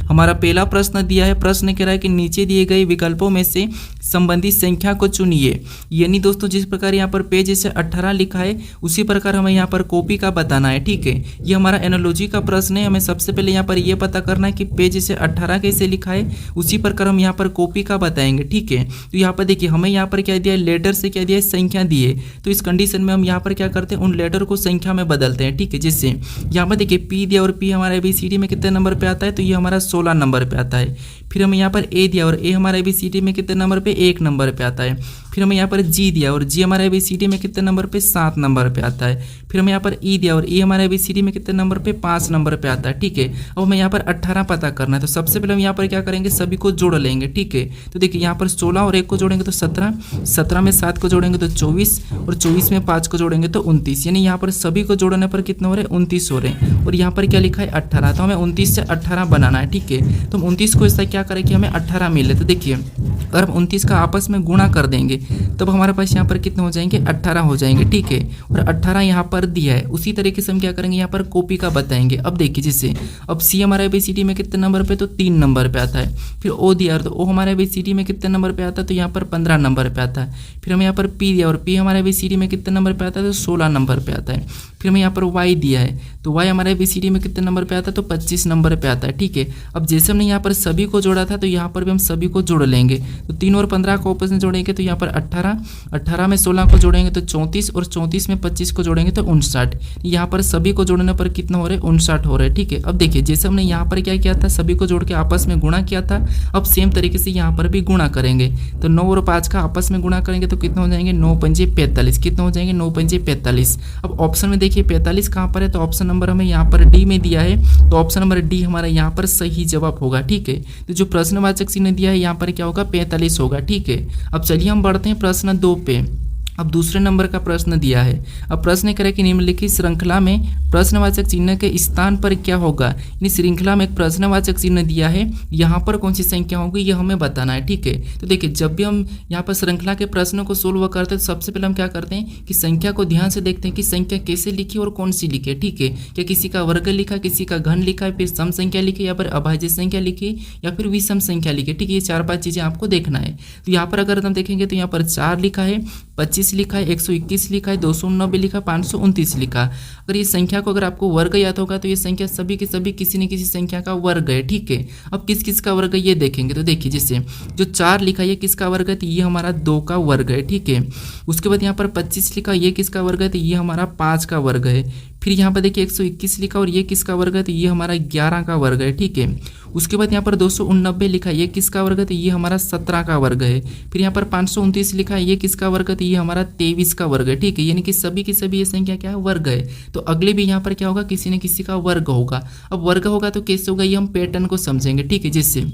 हमारा पहला प्रश्न दिया है, प्रश्न कह रहा है कि नीचे दिए गए विकल्पों में से संबंधित संख्या को चुनिए। यानी दोस्तों जिस प्रकार यहाँ पर पेज जैसे 18 लिखा है उसी प्रकार हमें यहाँ पर कॉपी का बताना है। ठीक है, ये हमारा एनालॉजी का प्रश्न है। हमें सबसे पहले यहाँ पर ये पता करना है कि पेज जैसे 18 कैसे लिखा है, उसी प्रकार हम यहाँ पर कॉपी का बताएंगे। ठीक है, तो यहाँ पर देखिए हमें यहाँ पर क्या दिया है, लेटर से क्या दिया है, संख्या दी है। तो इस कंडीशन में हम यहाँ पर क्या करते हैं, उन लेटर को संख्या में बदलते हैं। ठीक है, जैसे यहाँ पर देखिए पी दिया और पी हमारा ABCD में कितने नंबर पे आता है, तो ये हमारा 16 नंबर पे आता है। फिर हमें यहाँ पर ए दिया और ए हमारा ABCD में कितने नंबर पे, 1 नंबर पे आता है। फिर हमें यहाँ पर जी दिया और जी हमारा ABCD में कितने नंबर पे, 7 नंबर पे आता है। फिर हमें यहाँ पर ई दिया और ई हमारा ABCD में कितने नंबर पे, 5 नंबर पे आता है। ठीक है, अब हमें यहाँ पर 18 पता करना है। तो सबसे पहले हम यहाँ पर क्या करेंगे, सभी को जोड़ लेंगे। ठीक है, तो देखिए यहाँ पर 16 और 1 को जोड़ेंगे तो 17, 17 में 7 को जोड़ेंगे तो 24 और 24 में 5 को जोड़ेंगे तो 29। यानी यहाँ पर सभी को जोड़ने पर कितने हो रहे हैं, 29 हो रहे हैं। और यहाँ पर क्या लिखा है, 18। तो हमें 29 से 18 बनाना है। ठीक है, तो हम 29 को ऐसा क्या करें कि हमें 18 मिले। तो देखिए अगर हम 29 का आपस में गुणा कर देंगे तब हमारे पास यहाँ पर कितने हो जाएंगे, 18 हो जाएंगे। ठीक है, और 18 यहाँ पर दिया है। उसी तरीके से हम क्या करेंगे, यहाँ पर कॉपी का बताएंगे। अब देखिए जैसे अब सी हमारा ABCD में कितने नंबर पे, तो 3 नंबर पे आता है। फिर ओ दिया तो ओ हमारे ABCD में कितने नंबर पे आता है, तो यहाँ पर 15 नंबर पे आता है। फिर हमें यहाँ पर पी दिया और पी हमारे ABCD में कितने नंबर पे आता है, तो 16 नंबर पे आता है। फिर हमें यहाँ पर वाई दिया है तो वाई हमारे ABCD में कितने नंबर पे आता है, तो 25 नंबर पे आता है। ठीक है, अब जैसे हमने यहाँ पर सभी को जोड़ा था तो यहाँ पर भी हम सभी को जोड़ लेंगे। तो 3 और 15 को आपस में जोड़ेंगे तो यहाँ पर 18, 18 में 16 को जोड़ेंगे तो 34 और 34 में 25 को जोड़ेंगे तो 59। यहाँ पर सभी को जोड़ने पर कितना हो रहे, 59 हो रहे हैं। ठीक है, अब देखिए जैसे हमने यहाँ पर क्या किया था, सभी को जोड़ के आपस में गुणा किया था, अब सेम तरीके से यहाँ पर भी गुणा करेंगे। तो 9 और 5 का आपस में गुणा करेंगे तो कितना हो जाएंगे, 9 पंजे 45। कितना हो जाएंगे, 9 पंजे 45। अब ऑप्शन में देखिए 45 कहाँ पर है, तो ऑप्शन नंबर हमें यहाँ पर डी में दिया है। तो ऑप्शन नंबर डी हमारा यहाँ पर सही जवाब होगा। ठीक है, तो जो प्रश्नवाचक चिन्ह दिया है यहाँ पर क्या होगा, 45 होगा। ठीक है, अब चलिए हम बढ़ते हैं प्रश्न 2 पे। अब दूसरे नंबर का प्रश्न दिया है। अब प्रश्न करें कि निम्नलिखित श्रृंखला में प्रश्नवाचक चिन्ह के स्थान पर क्या होगा। यानी श्रृंखला में एक प्रश्नवाचक चिन्ह दिया है, यहाँ पर कौन सी संख्या होगी ये हमें बताना है। ठीक है, तो देखिए जब भी हम यहाँ पर श्रृंखला के प्रश्नों को सोल्व करते हैं तो सबसे पहले हम क्या करते हैं कि संख्या को ध्यान से देखते हैं कि संख्या कैसे लिखी और कौन सी लिखी है। ठीक है, क्या किसी का वर्ग लिखा, किसी का घन लिखा है, फिर सम संख्या लिखी, या फिर अभाज्य संख्या लिखी, या फिर विषम संख्या लिखी। ठीक है, ये 4-5 चीजें आपको देखना है। तो यहाँ पर अगर हम देखेंगे तो यहाँ पर 4 लिखा है, 25 लिखा है, 121 लिखा है, 290 लिखा, 529 लिखा। अगर ये संख्या को अगर आपको वर्ग याद होगा तो ये संख्या सभी के सभी किसी न किसी संख्या का वर्ग है। ठीक है, अब किस किस का वर्ग है ये देखेंगे। तो देखिए जैसे जो 4 लिखा है ये किसका वर्ग है, तो ये हमारा 2 का वर्ग है। ठीक है, उसके बाद यहाँ पर 25 लिखा, ये किसका वर्ग है, तो ये हमारा 5 का वर्ग है। फिर यहाँ पर देखिए 121 लिखा और ये किसका वर्ग है, तो ये हमारा 11 का वर्ग है। ठीक है, उसके बाद यहाँ पर 289 लिखा, ये किसका वर्ग है, तो ये हमारा 17 का वर्ग है। फिर यहाँ पर 529 लिखा है, ये किसका वर्ग है, तो ये हमारा 23 का वर्ग है। ठीक है, यानी कि सभी की सभी ये संख्या क्या है, वर्ग है। तो अगले भी यहाँ पर क्या होगा, किसी न किसी का वर्ग होगा। अब वर्ग होगा तो कैसे होगा, ये हम पैटर्न को समझेंगे। ठीक है, जिससे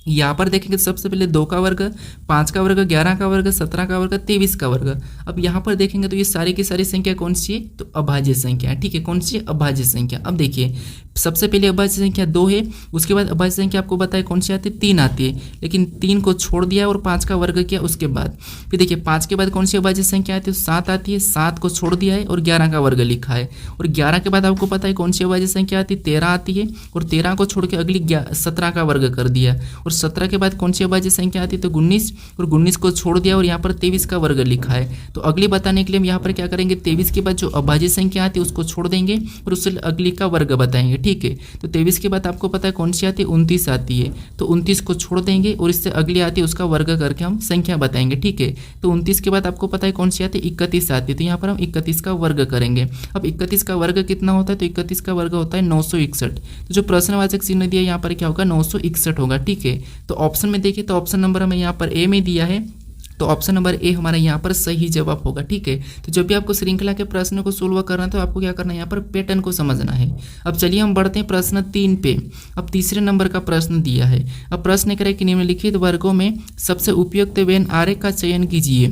यहाँ पर देखेंगे सबसे पहले 2 का वर्ग, 5 का वर्ग, 11 का वर्ग, 17 का वर्ग, 23 का वर्ग। अब यहाँ पर देखेंगे तो ये सारी की सारी संख्या कौन सी है, तो अभाज्य संख्या है। ठीक है, कौन सी है, अभाज्य संख्या। अब देखिए सबसे पहले अभाज्य संख्या 2 है, उसके बाद अभाज्य संख्या आपको बताए कौन सी आती है, 3 आती है, लेकिन 3 को छोड़ दिया और 5 का वर्ग किया उसके बाद। फिर देखिए 5 के बाद कौन सी अभाज्य संख्या आती है, 7 आती है, 7 को छोड़ दिया है और 11 का वर्ग लिखा है। और 11 के बाद आपको पता है कौन सी अभाज्य संख्या आती है, 13 आती है, और 13 को छोड़ के अगली 17 का वर्ग कर दिया। और 17 के बाद कौन सी अभाज्य संख्या आती है, तो 19, और 19 को छोड़ दिया और यहाँ पर 23 का वर्ग लिखा है। तो अगली बताने के लिए हम यहाँ पर क्या करेंगे, 23 के बाद जो अभाज्य संख्या आती है उसको छोड़ देंगे और उससे अगली का वर्ग बताएंगे। ठीक है, तो 23 के बाद आपको पता है कौन सी आती है, 29 आती है, तो 29 को छोड़ देंगे और इससे अगली आती है उसका वर्ग करके हम संख्या बताएंगे। ठीक है, तो 29 के बाद आपको पता है कौन सी आती है, 31 आती है, तो यहाँ पर हम 31 का वर्ग करेंगे। अब 31 का वर्ग कितना होता है, तो 31 का वर्ग होता है 961। तो जो प्रश्नवाचक चिन्ह दिया यहाँ पर क्या होगा, 961 होगा। ठीक है, तो ऑप्शन में देखिए तो ऑप्शन नंबर हमें यहाँ पर ए में दिया है, तो ऑप्शन नंबर ए हमारा यहाँ पर सही जवाब होगा। ठीक है, तो जब भी आपको श्रृंखला के प्रश्नों को सोल्व करना है तो आपको क्या करना है, यहाँ पर पैटर्न को समझना है। अब चलिए हम बढ़ते हैं प्रश्न 3 पे। अब तीसरे नंबर का प्रश्न दिया है। अब प्रश्न करें कि निम्नलिखित वर्गों में सबसे उपयुक्त वेन आरेख का चयन कीजिए।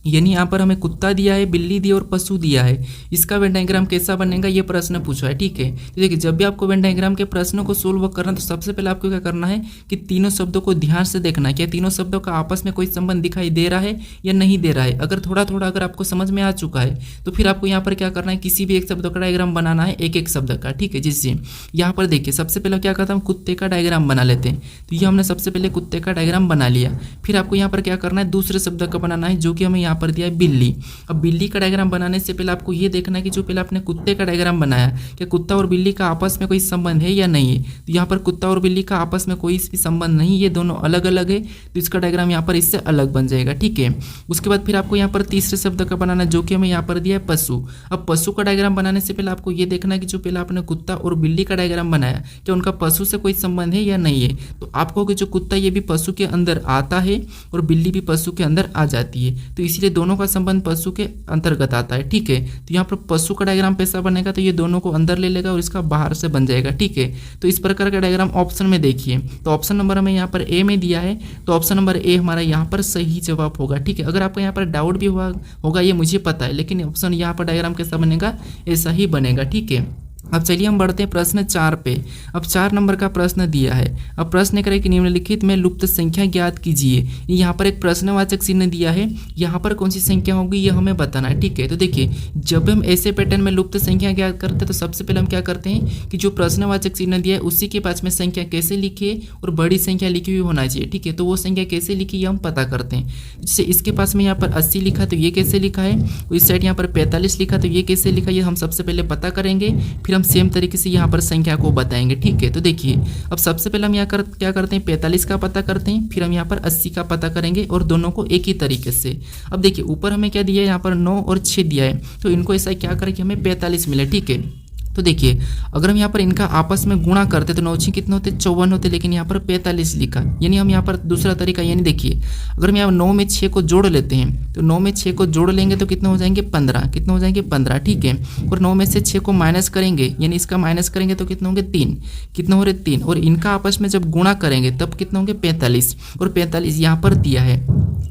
यानी यहाँ पर हमें कुत्ता दिया है, बिल्ली दी और पशु दिया है। इसका वेन डायग्राम कैसा बनेगा ये प्रश्न पूछा है, ठीक है। तो देखिए जब भी आपको वेन डायग्राम के प्रश्नों को सोल्व करना तो सबसे पहले आपको क्या करना है कि तीनों शब्दों को ध्यान से देखना है, क्या तीनों शब्दों का आपस में कोई संबंध दिखाई दे रहा है या नहीं दे रहा है। अगर थोड़ा थोड़ा अगर आपको समझ में आ चुका है तो फिर आपको यहाँ पर क्या करना है, किसी भी एक शब्द का डायग्राम बनाना है, एक एक शब्द का, ठीक है। जिससे यहाँ पर देखिए सबसे पहले क्या करता हूँ, कुत्ते का डायग्राम बना लेते हैं। तो ये हमने सबसे पहले कुत्ते का डायग्राम बना लिया। फिर आपको यहाँ पर क्या करना है, दूसरे शब्द का बनाना है जो कि हमें यहाँ पर दिया है बिल्ली। अब बिल्ली का डायग्राम बनाने से पहले आपको ये देखना है कि जो पहले आपने कुत्ते का डायग्राम बनाया, क्या कुत्ता और बिल्ली का आपस में कोई संबंध है या नहीं है। तो यहाँ पर कुत्ता और बिल्ली का आपस में कोई भी संबंध नहीं, ये दोनों अलग अलग है, तो इसका डायग्राम यहाँ पर इससे अलग बन जाएगा, ठीक है। उसके बाद फिर आपको यहाँ पर तीसरे शब्द का बनाना जो कि हमें यहाँ पर दिया है पशु। अब पशु का डायग्राम बनाने से पहले आपको ये देखना है कि जो पहले आपने कुत्ता और बिल्ली का डायग्राम बनाया, क्या उनका पशु से कोई संबंध है या नहीं है। तो आपको कि जो कुत्ता ये भी पशु के अंदर आता है और बिल्ली भी पशु के अंदर आ जाती है, तो इसीलिए दोनों का संबंध पशु के अंतर्गत आता है, ठीक है। तो यहाँ पर पशु का डायग्राम कैसा बनेगा, तो ये दोनों को अंदर ले लेगा और इसका बाहर से बन जाएगा, ठीक है। तो इस प्रकार का डायग्राम ऑप्शन में देखिए, तो ऑप्शन नंबर हमें यहाँ पर ए में दिया है, तो ऑप्शन नंबर ए हमारा यहाँ पर सही जवाब होगा, ठीक है। अगर आपको यहाँ पर डाउट भी होगा ये मुझे पता है, लेकिन ऑप्शन यहाँ पर डायग्राम कैसा बनेगा, ऐसा ही बनेगा, ठीक है। अब चलिए हम बढ़ते हैं प्रश्न 4 पे। अब 4 नंबर का प्रश्न दिया है। अब प्रश्न करें कि निम्नलिखित में लुप्त संख्या ज्ञात कीजिए। यहाँ पर एक प्रश्नवाचक चिन्ह दिया है, यहाँ पर कौन सी संख्या होगी ये हमें बताना है, ठीक है। तो देखिए जब हम ऐसे पैटर्न में लुप्त संख्या ज्ञात करते हैं तो सबसे पहले हम क्या करते हैं कि जो प्रश्नवाचक चिन्ह दिया है उसी के पास में संख्या कैसे लिखिए और बड़ी संख्या लिखी हुई होना चाहिए, ठीक है। तो वो संख्या कैसे लिखी ये हम पता करते हैं। जैसे इसके पास में यहाँ पर 80 लिखा तो ये कैसे लिखा है, इस साइड यहाँ पर 45 लिखा तो ये कैसे लिखा, ये हम सबसे पहले पता करेंगे, फिर हम सेम तरीके से यहाँ पर संख्या को बताएंगे, ठीक है। तो देखिए अब सबसे पहले हम यहाँ क्या करते हैं, 45 का पता करते हैं, फिर हम यहाँ पर 80 का पता करेंगे और दोनों को एक ही तरीके से। अब देखिए ऊपर हमें क्या दिया है, यहाँ पर 9 और 6 दिया है, तो इनको ऐसा क्या करें कि हमें 45 मिले, ठीक है। तो देखिए अगर हम यहाँ पर इनका आपस में गुणा करते तो 9 6 कितने होते, 54 होते, लेकिन यहाँ पर 45 लिखा, यानी हम यहाँ पर दूसरा तरीका, यानी देखिए अगर हम यहाँ 9 में 6 को जोड़ लेते हैं तो 9 में 6 को जोड़ लेंगे तो कितने हो जाएंगे 15, कितने हो जाएंगे 15, ठीक है। और 9 में से 6 को माइनस करेंगे, यानी इसका माइनस करेंगे तो कितने होंगे 3, कितने हो रहे 3, और इनका आपस में जब गुणा करेंगे तब कितने होंगे 45, और 45 यहाँ पर दिया है।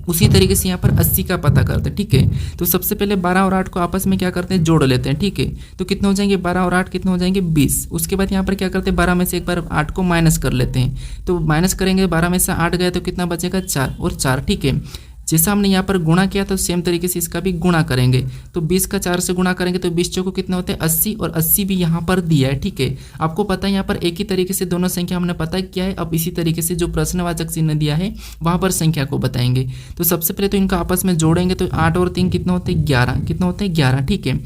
उसी तरीके से यहाँ पर 80 का पता करते हैं, ठीक है। तो सबसे पहले 12 और 8 को आपस में क्या करते हैं, जोड़ लेते हैं, ठीक है। तो कितने हो जाएंगे 12 और 8 कितने हो जाएंगे 20। उसके बाद यहाँ पर क्या करते हैं 12 में से एक बार 8 को माइनस कर लेते हैं, तो माइनस करेंगे 12 में से 8 गए तो कितना बचेगा 4 और 4, ठीक है। जैसा हमने यहाँ पर गुणा किया तो सेम तरीके से इसका भी गुणा करेंगे, तो 20 का 4 से गुणा करेंगे तो 20 चौको कितने होते हैं 80, और 80 भी यहाँ पर दिया है, ठीक है। आपको पता है यहाँ पर एक ही तरीके से दोनों संख्या हमने पता किया है। अब इसी तरीके से जो प्रश्नवाचक चिन्ह दिया है वहाँ पर संख्या को बताएंगे। तो सबसे पहले तो इनका आपस में जोड़ेंगे तो 8 और 3 कितने होते हैं 11, कितने होते हैं 11, ठीक है।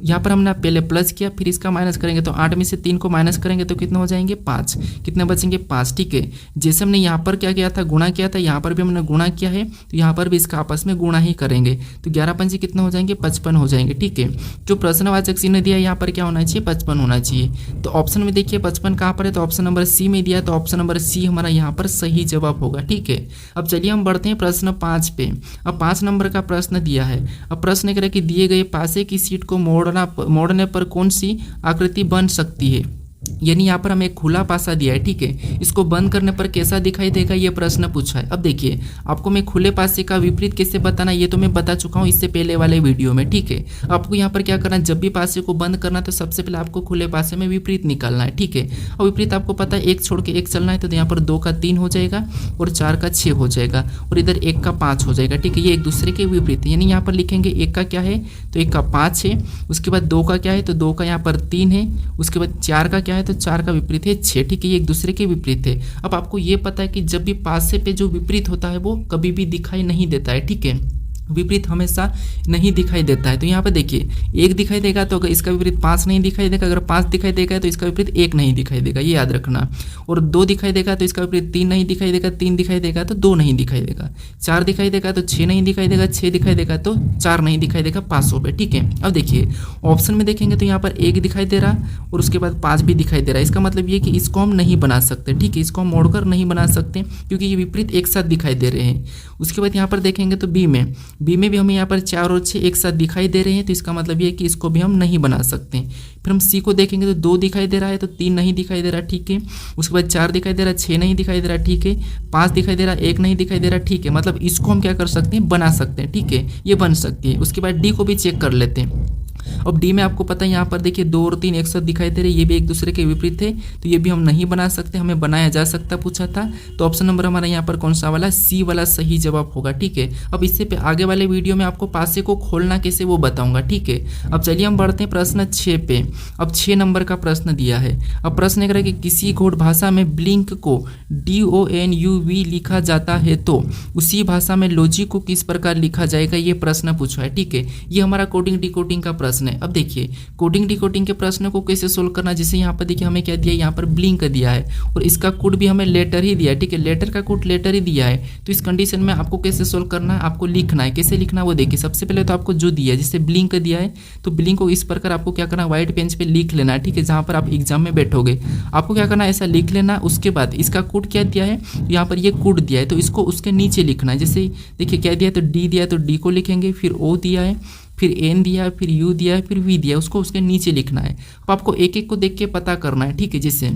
यहाँ पर हमने पहले प्लस किया, फिर इसका माइनस करेंगे तो 8 में से 3 को माइनस करेंगे तो कितने हो जाएंगे 5, कितने बचेंगे 5, ठीक है। जैसे हमने यहाँ पर क्या किया था, गुणा किया था, यहाँ पर भी हमने गुणा किया है, तो यहाँ पर भी इसका आपस में गुणा ही करेंगे, तो 11 पंजे कितने हो जाएंगे 55 हो जाएंगे, ठीक है। जो प्रश्नवाचक चिन्ह दिया है यहाँ पर क्या होना चाहिए 55 होना चाहिए। तो ऑप्शन में देखिए 55 कहाँ पर है, तो ऑप्शन नंबर सी में दिया, तो ऑप्शन नंबर सी हमारा यहाँ पर सही जवाब होगा, ठीक है। अब चलिए हम बढ़ते हैं प्रश्न 5 पे। अब 5 नंबर का प्रश्न दिया है। अब प्रश्न करें कि दिए गए पासे की सीट को मोड़ने पर कौन सी आकृति बन सकती है। यानी यहाँ पर हमें एक खुला पासा दिया है, ठीक है। इसको बंद करने पर कैसा दिखाई देगा ये प्रश्न पूछा है। अब देखिए आपको मैं खुले पासे का विपरीत कैसे बताना ये तो मैं बता चुका हूँ इससे पहले वाले वीडियो में, ठीक है। आपको यहाँ पर क्या करना है, जब भी पासे को बंद करना तो सबसे पहले आपको खुले पासे में विपरीत निकालना है, ठीक है। और विपरीत आपको पता है 1 छोड़ के 1 चलना है, तो यहाँ पर 2 का 3 हो जाएगा और 4 का 6 हो जाएगा और इधर 1 का 5 हो जाएगा, ठीक है। ये एक दूसरे के विपरीत है, यानी यहाँ पर लिखेंगे 1 का क्या है तो 1 का 5 है, उसके बाद 2 का क्या है तो 2 का यहाँ पर 3 है, उसके बाद 4 का क्या है तो 4 का विपरीत है 6, ठीक है। ये एक दूसरे के विपरीत है। अब आपको ये पता है कि जब भी पासे पे जो विपरीत होता है वो कभी भी दिखाई नहीं देता है, ठीक है। विपरीत हमेशा नहीं दिखाई देता है। तो यहाँ पर देखिए 1 दिखाई देगा तो अगर इसका विपरीत 5 नहीं दिखाई देगा, अगर 5 दिखाई देगा तो इसका विपरीत 1 नहीं दिखाई देगा, ये याद रखना। और 2 दिखाई देगा तो इसका विपरीत 3 नहीं दिखाई देगा, 3 दिखाई देगा तो 2 नहीं दिखाई देगा, 4 दिखाई देगा तो 6 नहीं दिखाई देगा, 6 दिखाई देगा तो 4 नहीं दिखाई देगा 500 पे, ठीक है। अब देखिए ऑप्शन में देखेंगे तो यहाँ पर 1 दिखाई दे रहा और उसके बाद 5 भी दिखाई दे रहा है। इसका मतलब ये कि इसको हम नहीं बना सकते, ठीक है। इसको हम मोड़कर नहीं बना सकते क्योंकि ये विपरीत एक साथ दिखाई दे रहे हैं। उसके बाद यहाँ पर देखेंगे तो बी में बी में भी हमें यहाँ पर 4 और 6 एक साथ दिखाई दे रहे हैं, तो इसका मतलब ये है कि इसको भी हम नहीं बना सकते। फिर हम सी को देखेंगे तो 2 दिखाई दे रहा है, तो 3 नहीं दिखाई दे रहा, ठीक है। उसके बाद 4 दिखाई दे रहा है, 6 नहीं दिखाई दे रहा, ठीक है। 5 दिखाई दे रहा है, 1 नहीं दिखाई दे रहा, ठीक है। मतलब इसको हम क्या कर सकते हैं, बना सकते हैं, ठीक है, ये बन सकती है। उसके बाद डी को भी चेक कर लेते हैं। अब डी में आपको पता है यहाँ पर देखिए 2 और 3 एक साथ दिखाई दे रहे, ये भी एक दूसरे के विपरीत थे, तो ये भी हम नहीं बना सकते, हमें बनाया जा सकता पूछा था। तो ऑप्शन नंबर हमारा यहाँ पर कौन सा वाला, सी वाला सही जवाब होगा, ठीक है। अब इससे पे आगे वाले वीडियो में आपको पासे को खोलना कैसे वो बताऊंगा, ठीक है। अब चलिए हम बढ़ते हैं प्रश्न 6 पे। अब 6 नंबर का प्रश्न दिया है। अब प्रश्न कह रहा है कि किसी कोड भाषा में ब्लिंक को DONUV लिखा जाता है तो उसी भाषा में लॉजिक को किस प्रकार लिखा जाएगा, ये प्रश्न पूछा है, ठीक है। ये हमारा कोडिंग डिकोडिंग का प्रश्न है। अब देखिए कोडिंग डिकोडिंग के प्रश्न को कैसे सोल्व करना, जैसे यहाँ पर देखिए हमें क्या दिया है, यहाँ पर ब्लिंक दिया है और इसका कोड भी हमें लेटर ही दिया है, ठीक है। लेटर का कोड लेटर ही दिया है, तो इस कंडीशन में आपको कैसे सोल्व करना है, आपको लिखना है। कैसे लिखना है वो देखिए, सबसे पहले तो आपको जो दिया है, जैसे ब्लिंक दिया है तो ब्लिंक को इस प्रकार आपको क्या करना है, व्हाइट पेज पे लिख लेना है, ठीक है। जहाँ पर आप एग्जाम में बैठोगे आपको क्या करना है, ऐसा लिख लेना। उसके बाद इसका कोड क्या दिया है, यहाँ पर ये कोड दिया है तो इसको उसके नीचे लिखना है। जैसे देखिए क्या दिया है, तो डी दिया है तो डी को लिखेंगे, फिर ओ दिया है, फिर एन दिया है, फिर यू दिया है, फिर वी दिया है, उसको उसके नीचे लिखना है। अब आपको एक एक को देख के पता करना है, ठीक है। जैसे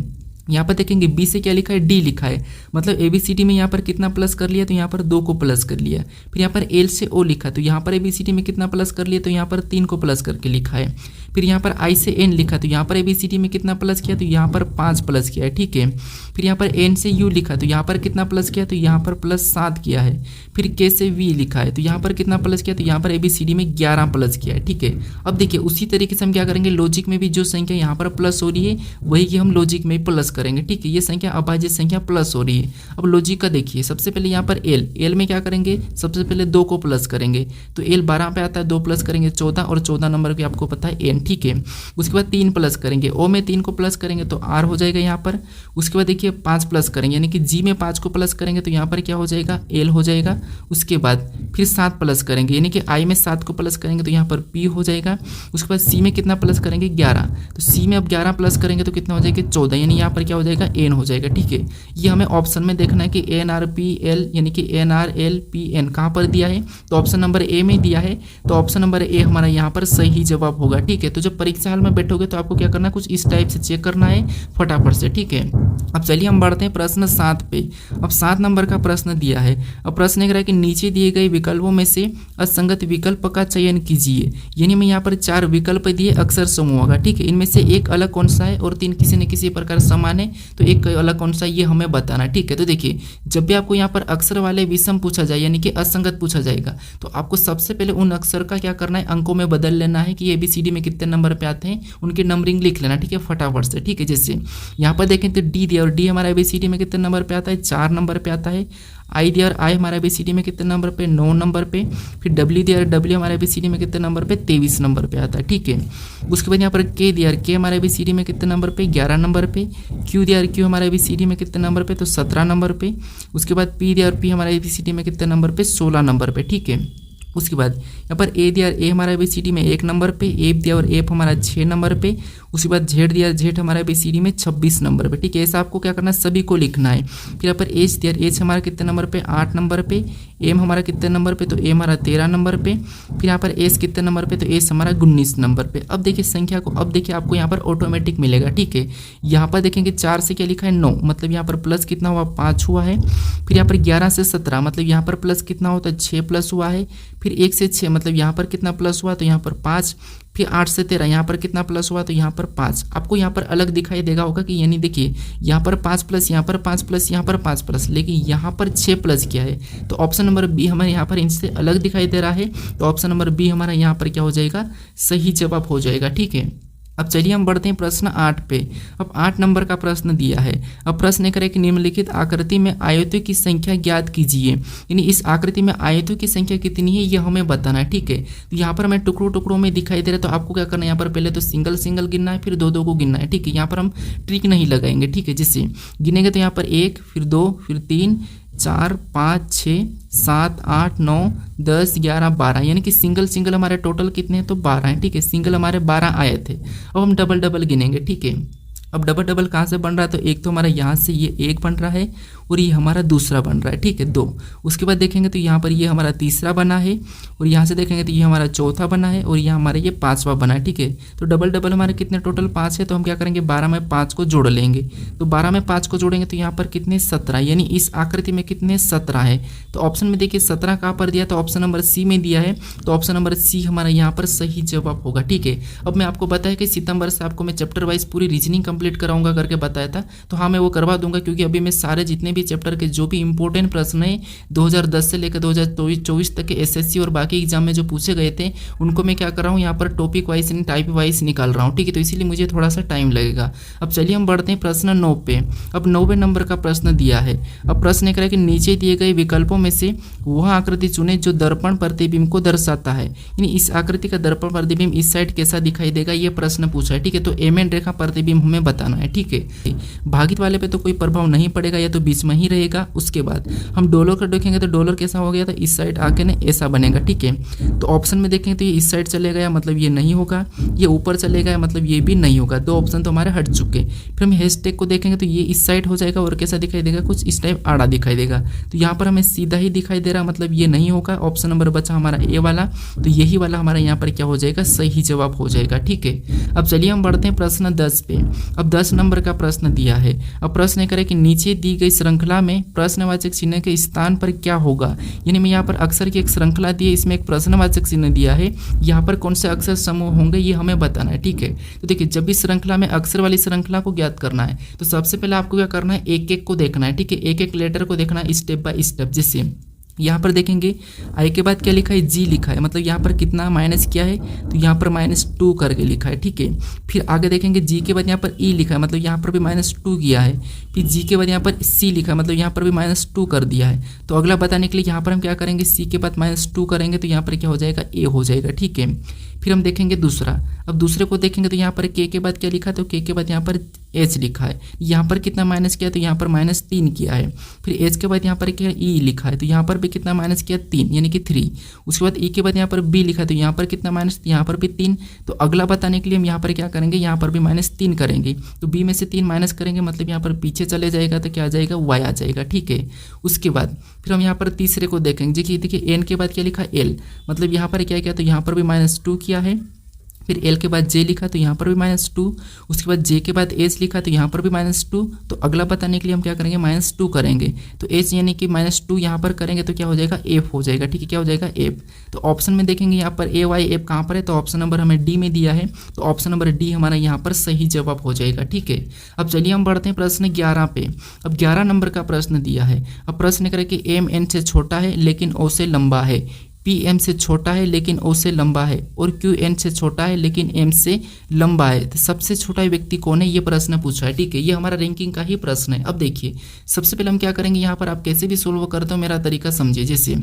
यहाँ पर देखेंगे बी से क्या लिखा है, डी लिखा है, मतलब ABCD में यहाँ पर कितना प्लस कर लिया, तो यहाँ पर 2 को प्लस कर लिया। फिर यहाँ पर एल से ओ लिखा, तो यहाँ पर ABCD में कितना प्लस कर लिया, तो यहाँ पर 3 को प्लस करके लिखा है। फिर यहाँ पर आई से एन लिखा, तो यहाँ पर ABCD में कितना प्लस किया, तो यहाँ पर 5 प्लस किया है, ठीक है। फिर यहाँ पर एन से यू लिखा, तो यहाँ पर कितना प्लस किया, तो यहाँ पर +7 किया है। फिर के से वी लिखा है, तो यहाँ पर कितना प्लस किया, तो यहाँ पर ABCD में 11 प्लस किया है, ठीक है। अब देखिए उसी तरीके से हम क्या करेंगे, लॉजिक में भी जो संख्या यहाँ पर प्लस हो रही है वही की हम लॉजिक में प्लस करेंगे, ठीक है। ये संख्या अभाज्य संख्या प्लस हो रही है। अब लॉजिक का देखिए, सबसे पहले यहाँ पर एल में क्या करेंगे, सबसे पहले 2 को प्लस करेंगे, तो एल 12 पे आता है, 2 प्लस करेंगे 14 और 14 नंबर पे आपको पता है एन, ठीक है। उसके बाद 3 प्लस करेंगे, ओ में 3 को प्लस करेंगे तो आर हो जाएगा यहाँ पर। उसके बाद देखिए 5 प्लस करेंगे, यानी कि जी में 5 को प्लस करेंगे तो यहाँ पर क्या हो जाएगा, एल हो जाएगा। उसके बाद फिर 7 प्लस करेंगे, यानी कि आई में 7 को प्लस करेंगे तो यहाँ पर पी हो जाएगा। उसके बाद सी में कितना प्लस करेंगे, 11, तो सी में अब 11 प्लस करेंगे तो कितना हो जाएगा, 14, यानी यहाँ पर क्या हो जाएगा, एन हो जाएगा, ठीक है। ये हमें ऑप्शन में देखना है कि NRPL यानी कि NRLPN कहाँ पर दिया है, तो ऑप्शन नंबर ए में दिया है, तो ऑप्शन नंबर ए हमारा यहाँ पर सही जवाब होगा, ठीक है। तो जब परीक्षा हॉल में बैठोगे तो आपको क्या करना है, कुछ इस टाइप से चेक करना है फटाफट से, ठीक है। अब चलिए हम बढ़ते हैं प्रश्न 7 पे। अब 7 नंबर का प्रश्न दिया है। अब प्रश्न कह रहा है कि नीचे दिए गए विकल्पों में से असंगत विकल्प का चयन कीजिए, यानी मैं यहाँ पर 4 विकल्प दिए अक्षर समूह होगा, ठीक है। इनमें से एक अलग कौन सा है और 3 किसी न किसी प्रकार समान है, तो एक अलग कौन सा, ये हमें बताना, ठीक है। तो देखिए जब भी आपको यहाँ पर अक्षर वाले विषम पूछा जाए यानी कि असंगत पूछा जाएगा, तो आपको सबसे पहले उन अक्षर का क्या करना है, अंकों में बदल लेना है कि ABCD में कितने नंबर पे आते हैं, उनकी नंबरिंग लिख लेना, ठीक है, फटाफट से, ठीक है। जैसे यहाँ पर देखें तो डी दिया और डी हमारा ABCD में कितने नंबर पे आता है, 4 नंबर पे आता है। आई दिया और आई हमारा ABCD में कितने नंबर पे, 9 नंबर पे। फिर डब्ल्यू दिया और डब्ल्यू हमारा ABCD में कितने नंबर पे, 23 नंबर पे आता है, ठीक है। उसके बाद यहाँ पर के दिया और के हमारा ABCD में कितने नंबर पे, 11 नंबर पे। क्यू दिया और क्यू हमारा ABCD में कितने नंबर पे, तो 17 नंबर पे। उसके बाद पी दिया और पी हमारा ABCD में कितने नंबर पे, 16 नंबर पे, ठीक है। उसके बाद यहाँ पर ए दिया और ए हमारा ABCD में 1 नंबर पे, एफ दिया और एफ हमारा 6 नंबर पे। उसके बाद जेड दिया जेड हमारा ABCD में 26 नंबर पे, ठीक है। ऐसा आपको क्या करना है, सभी को लिखना है। फिर यहाँ पर एच दिया, एच हमारा कितने नंबर पे, 8 नंबर पे। एम हमारा कितने नंबर पे, तो ए हमारा 13 नंबर पे। फिर यहाँ पर एस कितने नंबर पे, तो एस हमारा 19 नंबर पे। अब देखिए संख्या को, अब देखिए आपको यहाँ पर ऑटोमेटिक मिलेगा, ठीक है। यहाँ पर देखेंगे 4 से क्या लिखा है, 9, मतलब यहाँ पर प्लस कितना हुआ, 5 हुआ है। फिर यहाँ पर 11 से 17, मतलब यहाँ पर प्लस कितना होता है, 6 प्लस हुआ है। फिर 1 से 6, मतलब यहाँ पर कितना प्लस हुआ, तो यहाँ पर 5। फिर 8 से 13, यहाँ पर कितना प्लस हुआ, तो यहाँ पर 5। आपको यहाँ पर अलग दिखाई देगा होगा कि यानी देखिए यहाँ पर 5 प्लस, यहाँ पर 5 प्लस, यहाँ पर 5 प्लस, लेकिन यहाँ पर 6 प्लस किया है, तो ऑप्शन नंबर बी हमारे यहाँ पर इनसे अलग दिखाई दे रहा है, तो ऑप्शन नंबर बी हमारा यहाँ पर क्या हो जाएगा, सही जवाब हो जाएगा, ठीक है। अब चलिए हम बढ़ते हैं प्रश्न 8 पे। अब 8 नंबर का प्रश्न दिया है। अब प्रश्न करें कि निम्नलिखित आकृति में आयतों की संख्या ज्ञात कीजिए, यानी इस आकृति में आयतों की संख्या कितनी है ये हमें बताना है, ठीक है। तो यहाँ पर हमें टुकड़ों टुकड़ों में दिखाई दे रहा है, तो आपको क्या करना है, यहाँ पर पहले तो सिंगल सिंगल गिनना है, फिर 2 को गिनना है, ठीक है। यहाँ पर हम ट्रिक नहीं लगाएंगे, ठीक है। जिससे गिनेंगे तो यहाँ पर 1, फिर 2, फिर 3, 4, 5, 6, 7, 8, 9, 10, 11, 12, यानी कि सिंगल सिंगल हमारे टोटल कितने हैं, तो 12 हैं, ठीक है। सिंगल हमारे 12 आए थे। अब हम डबल डबल गिनेंगे, ठीक है। अब डबल डबल कहाँ से बन रहा है, तो एक तो हमारा यहाँ से ये एक बन रहा है और ये हमारा दूसरा बन रहा है, ठीक है, 2। उसके बाद देखेंगे तो यहाँ पर ये हमारा तीसरा बना है और यहाँ से देखेंगे तो ये हमारा चौथा बना है और यहाँ हमारा ये 5वां बना है, ठीक है। तो डबल डबल हमारे कितने टोटल 5 है, तो हम क्या करेंगे 12 में 5 को जोड़ लेंगे। तो 12 में 5 को जोड़ेंगे तो यहाँ पर कितने 17, यानी इस आकृति में कितने 17 है। तो ऑप्शन में देखिए 17 कहाँ पर दिया, तो ऑप्शन नंबर सी में दिया है। तो ऑप्शन नंबर सी हमारा यहाँ पर सही जवाब होगा, ठीक है। अब मैं आपको बताया कि सितंबर से आपको मैं चैप्टर वाइज पूरी रीजनिंग कंप्लीट कराऊंगा करके बताया था, तो हाँ मैं वो करवा दूंगा, क्योंकि अभी मैं सारे जितने भी चैप्टर के जो भी इंपॉर्टेंट प्रश्न है 2010 से लेकर 2024 तक के एसएससी और बाकी एग्जाम में जो पूछे गए थे उनको मैं क्या कर रहा हूँ यहाँ पर टॉपिक वाइज यानी टाइप वाइज निकाल रहा हूँ, ठीक है। तो इसीलिए मुझे थोड़ा सा टाइम लगेगा। अब चलिए हम बढ़ते हैं प्रश्न 9 पे। अब 9वें नंबर का प्रश्न दिया है। अब प्रश्न ये कह रहा है कि नीचे दिए गए विकल्पों में से वह आकृति चुने जो दर्पण प्रतिबिंब को दर्शाता है, यानी इस आकृति का दर्पण प्रतिबिंब इस साइड कैसा दिखाई देगा, ये प्रश्न पूछा है, ठीक है। तो एम एन रेखा प्रतिबिंब हमें बताना है, ठीक है। भागित वाले पे तो कोई प्रभाव नहीं पड़ेगा, या तो बीच में ही रहेगा। उसके बाद हम डॉलर का देखेंगे तो डॉलर कैसा हो गया, तो इस साइड आके ना ऐसा बनेगा, ठीक है। तो ऑप्शन में देखेंगे तो ये इस साइड चले गया, मतलब ये नहीं होगा। ये ऊपर चले गया, मतलब ये भी नहीं होगा। 2 ऑप्शन तो हमारे हट चुके। फिर हम हैशटैग को देखेंगे तो ये इस साइड हो जाएगा और कैसा दिखाई देगा, कुछ इस टाइप आड़ा दिखाई देगा। तो यहाँ पर हमें सीधा ही दिखाई दे रहा, मतलब ये नहीं होगा। ऑप्शन नंबर बचा हमारा ए वाला, तो यही वाला हमारा यहाँ पर क्या हो जाएगा, सही जवाब हो जाएगा, ठीक है। अब चलिए हम बढ़ते हैं प्रश्न 10 पे। अब 10 नंबर का प्रश्न दिया है। अब प्रश्न ये करे कि नीचे दी गई श्रृंखला में प्रश्नवाचक चिन्ह के स्थान पर क्या होगा, यानी मैं यहाँ पर अक्षर की एक श्रृंखला दी है, इसमें एक प्रश्नवाचक चिन्ह दिया है, यहाँ पर कौन से अक्षर समूह होंगे ये हमें बताना है, ठीक है। तो देखिए जब भी श्रृंखला में अक्षर वाली श्रृंखला को ज्ञात करना है तो सबसे पहले आपको क्या करना है, एक एक को देखना है, ठीक है। एक एक लेटर को देखना है स्टेप बाय स्टेप। जैसे यहाँ पर देखेंगे आई के बाद क्या लिखा है, जी लिखा है, मतलब यहाँ पर कितना माइनस किया है, तो यहाँ पर -2 करके लिखा है, ठीक है। फिर आगे देखेंगे जी के बाद यहाँ पर ई लिखा है, मतलब यहाँ पर भी -2 किया है। फिर जी के बाद यहाँ पर सी लिखा है, मतलब यहाँ पर भी -2 कर दिया है। तो अगला बताने के लिए यहाँ पर हम क्या करेंगे, सी के बाद -2 करेंगे तो यहाँ पर क्या हो जाएगा, ए हो जाएगा, ठीक है। फिर हम देखेंगे दूसरा। अब दूसरे को देखेंगे तो यहाँ पर के बाद क्या लिखा है, तो के बाद यहाँ पर एच लिखा है। यहाँ पर कितना माइनस किया, तो यहाँ पर -3 किया है। फिर एच के बाद यहाँ पर क्या ई लिखा है, तो यहाँ पर भी कितना माइनस किया, 3 यानी कि 3। उसके बाद ई के बाद यहाँ पर बी लिखा है, तो यहाँ पर कितना माइनस, यहाँ पर भी 3। तो अगला बताने के लिए हम यहाँ पर क्या करेंगे, यहाँ पर भी -3 करेंगे। तो बी में से 3 माइनस करेंगे, मतलब यहाँ पर पीछे चले जाएगा तो क्या आ जाएगा, वाई आ जाएगा, ठीक है। उसके बाद फिर हम यहाँ पर तीसरे को देखेंगे, देखिए एन के बाद क्या लिखा, एल, मतलब यहाँ पर क्या किया, तो यहाँ पर भी -2 किया है। फिर एल के बाद जे लिखा तो यहाँ पर भी -2। उसके बाद जे के बाद एच लिखा तो यहाँ पर भी -2। तो अगला बताने के लिए हम क्या करेंगे, -2 करेंगे। तो एच यानी कि -2 यहाँ पर करेंगे तो क्या हो जाएगा, एफ हो जाएगा, ठीक है। क्या हो जाएगा, एफ। तो ऑप्शन में देखेंगे यहाँ पर ए वाई एफ कहाँ पर है, तो ऑप्शन नंबर हमें डी में दिया है। तो ऑप्शन नंबर डी हमारा यहाँ पर सही जवाब हो जाएगा, ठीक है। अब चलिए हम बढ़ते हैं प्रश्न 11 पे। अब 11 नंबर का प्रश्न दिया है। अब प्रश्न करें कि एम एन से छोटा है लेकिन ओ से लंबा है, पी एम से छोटा है लेकिन ओ से लंबा है, और क्यू एन से छोटा है लेकिन एम से लंबा है। तो सबसे छोटा व्यक्ति कौन है, ये प्रश्न पूछा है, ठीक है। ये हमारा रैंकिंग का ही प्रश्न है। अब देखिए सबसे पहले हम क्या करेंगे, यहाँ पर आप कैसे भी सोल्व करते हो मेरा तरीका समझिए। जैसे